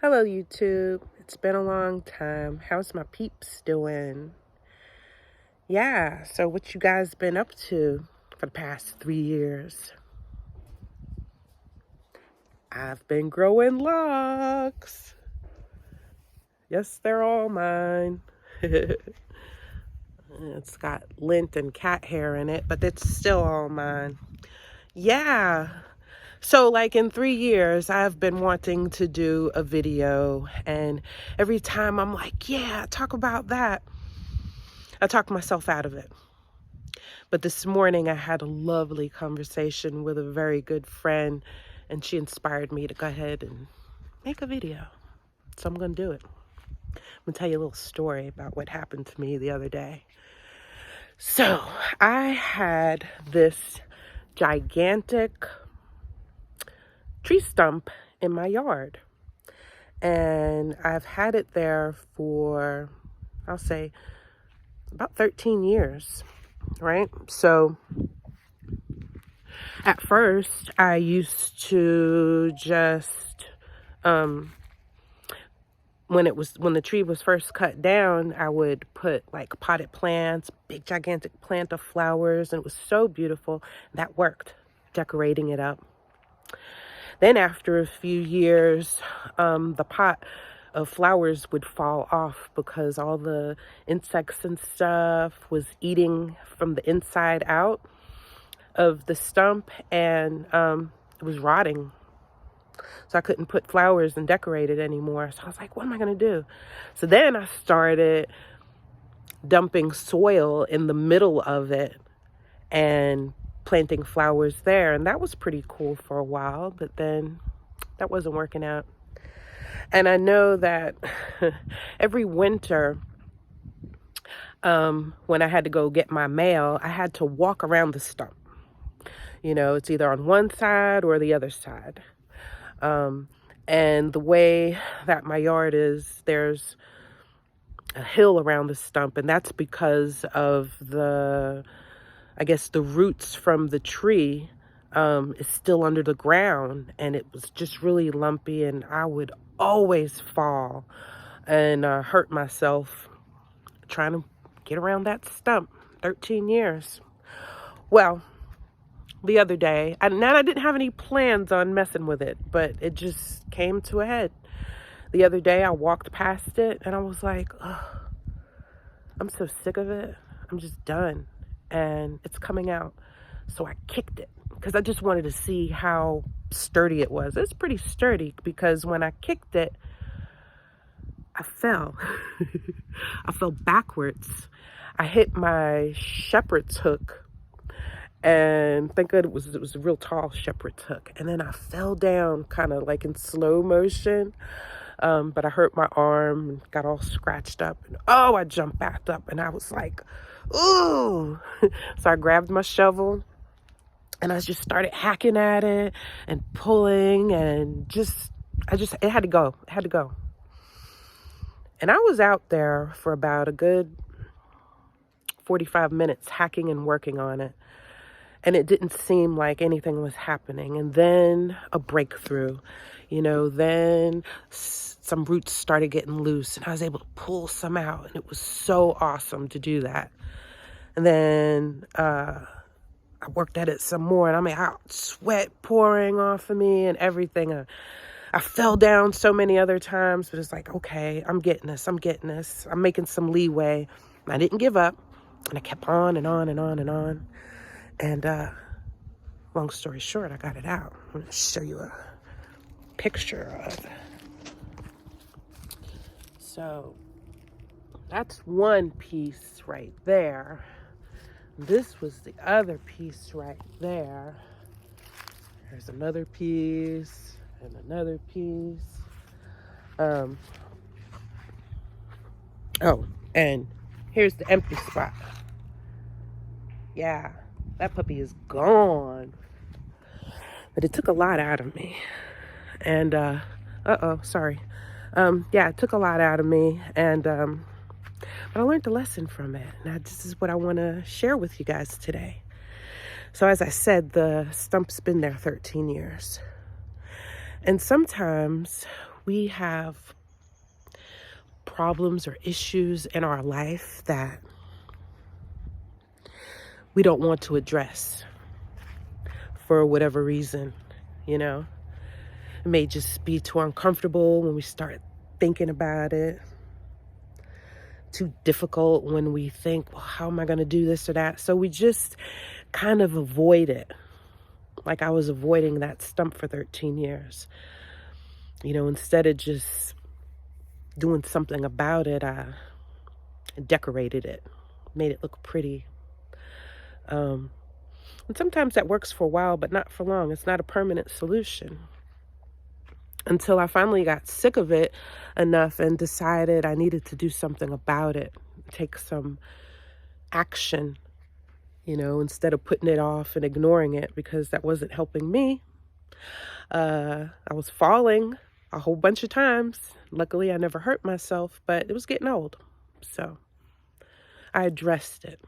Hello, YouTube. It's been a long time. How's my peeps doing? Yeah, so what you guys been up to for the past 3 years? I've been growing locks. Yes, they're all mine. It's got lint and cat hair in it, but it's still all mine. Yeah. So like in 3 years, I've been wanting to do a video, and every time I'm like, yeah, talk about that, I talk myself out of it. But this morning I had a lovely conversation with a very good friend, and she inspired me to go ahead and make a video. So I'm going to do it. I'm going to tell you a little story about what happened to me the other day. So I had this gigantic tree stump in my yard, and I've had it there for, I'll say, about 13 years, right? So at first I used to just, when the tree was first cut down, I would put like potted plants, big gigantic plant of flowers, and it was so beautiful. That worked, decorating it up. Then after a few years, the pot of flowers would fall off because all the insects and stuff was eating from the inside out of the stump, and it was rotting. So I couldn't put flowers and decorate it anymore. So I was like, what am I going to do? So then I started dumping soil in the middle of it and planting flowers there. And that was pretty cool for a while, but then that wasn't working out. And I know that every winter, when I had to go get my mail, I had to walk around the stump. You know, it's either on one side or the other side. And the way that my yard is, there's a hill around the stump, and that's because of the roots from the tree is still under the ground, and it was just really lumpy, and I would always fall and hurt myself trying to get around that stump. 13 years. Well, the other day, I didn't have any plans on messing with it, but it just came to a head. The other day I walked past it and I was like, oh, I'm so sick of it. I'm just done. And it's coming out. So I kicked it because I just wanted to see how sturdy it was. It's pretty sturdy because when I kicked it, I fell. I fell backwards. I hit my shepherd's hook. And thank God it was a real tall shepherd's hook. And then I fell down kind of like in slow motion. But I hurt my arm and got all scratched up. And I jumped back up and I was like, ooh. So I grabbed my shovel and I just started hacking at it and pulling, and it had to go. It had to go. And I was out there for about a good 45 minutes hacking and working on it. And it didn't seem like anything was happening. And then a breakthrough, then some roots started getting loose and I was able to pull some out. And it was so awesome to do that. And then I worked at it some more, and sweat pouring off of me and everything. I fell down so many other times, but it's like, okay, I'm getting this. I'm making some leeway. I didn't give up, and I kept on and on and on and on. And long story short, I got it out. I'm going to show you a picture of it. So that's one piece right there. This was the other piece right there. There's another piece and another piece. And here's the empty spot. Yeah. That puppy is gone. But it took a lot out of me. And, sorry. It took a lot out of me. And, but I learned a lesson from it. Now, this is what I want to share with you guys today. So as I said, the stump's been there 13 years. And sometimes we have problems or issues in our life that we don't want to address for whatever reason, you know. It may just be too uncomfortable when we start thinking about it, too difficult when we think, well, how am I going to do this or that? So we just kind of avoid it. Like I was avoiding that stump for 13 years. You know, instead of just doing something about it, I decorated it, made it look pretty. And sometimes that works for a while, but not for long. It's not a permanent solution. Until I finally got sick of it enough and decided I needed to do something about it, take some action, you know, instead of putting it off and ignoring it, because that wasn't helping me. I was falling a whole bunch of times. Luckily, I never hurt myself, but it was getting old. So I addressed it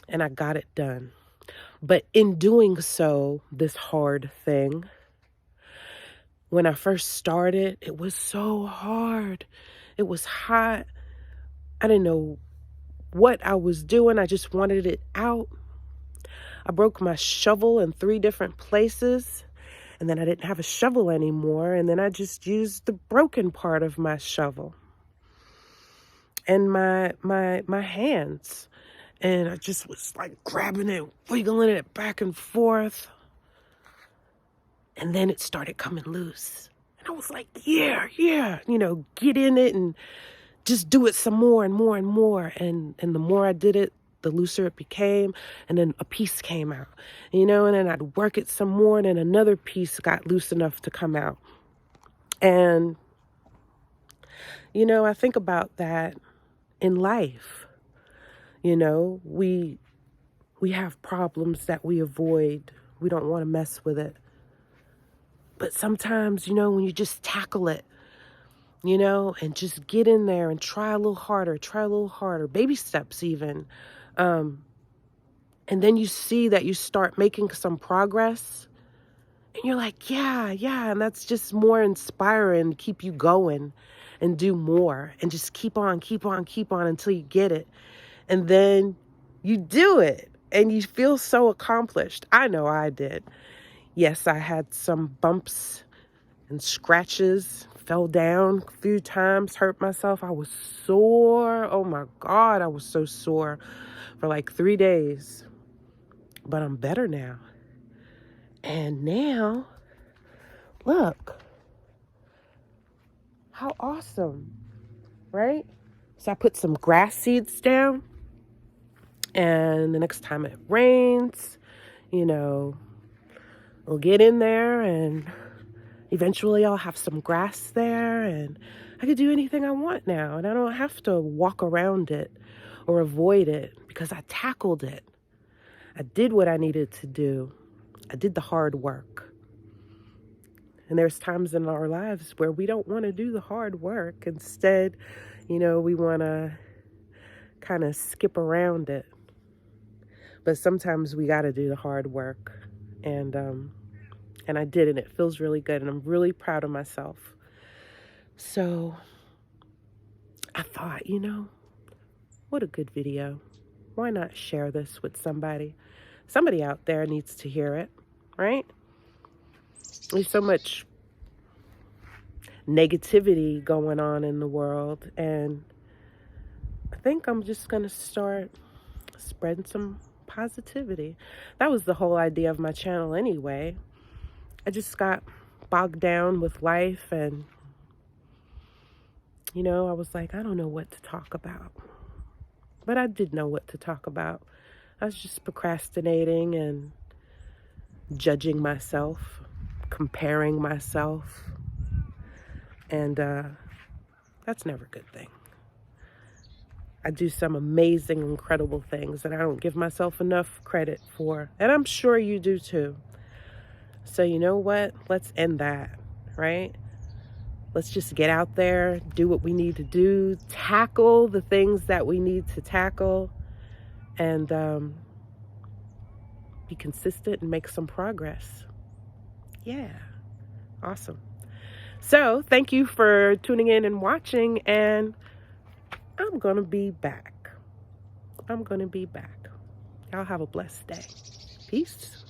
and I got it done. But in doing so, this hard thing, when I first started, it was so hard. It was hot. I didn't know what I was doing. I just wanted it out. I broke my shovel in 3 different places, and then I didn't have a shovel anymore, and then I just used the broken part of my shovel and my hands, and I just was like grabbing it, wiggling it back and forth. And then it started coming loose. And I was like, yeah, you know, get in it and just do it some more and more and more. And the more I did it, the looser it became. And then a piece came out, you know, and then I'd work it some more. And then another piece got loose enough to come out. And, you know, I think about that in life. You know, we have problems that we avoid. We don't want to mess with it. But sometimes, you know, when you just tackle it, you know, and just get in there and try a little harder, baby steps even. And then you see that you start making some progress and you're like, yeah. And that's just more inspiring to keep you going and do more and just keep on until you get it. And then you do it and you feel so accomplished. I know I did. Yes, I had some bumps and scratches, fell down a few times, hurt myself. I was sore. Oh my God, I was so sore for like 3 days. But I'm better now. And now, look, how awesome, right? So I put some grass seeds down, and the next time it rains, you know, we'll get in there and eventually I'll have some grass there and I could do anything I want now. And I don't have to walk around it or avoid it because I tackled it. I did what I needed to do. I did the hard work. And there's times in our lives where we don't want to do the hard work. Instead, you know, we want to kind of skip around it. But sometimes we got to do the hard work. And I did, and it feels really good, and I'm really proud of myself. So I thought, you know, what a good video. Why not share this with somebody? Somebody out there needs to hear it, right? There's so much negativity going on in the world, and I think I'm just going to start spreading some positivity. That was the whole idea of my channel anyway. I just got bogged down with life and, you know, I was like, I don't know what to talk about. But I did know what to talk about. I was just procrastinating and judging myself, comparing myself. And that's never a good thing. I do some amazing, incredible things that I don't give myself enough credit for. And I'm sure you do too. So you know what? Let's end that, right? Let's just get out there, do what we need to do, tackle the things that we need to tackle, and be consistent and make some progress. Yeah, awesome. So thank you for tuning in and watching, and I'm going to be back. Y'all have a blessed day. Peace.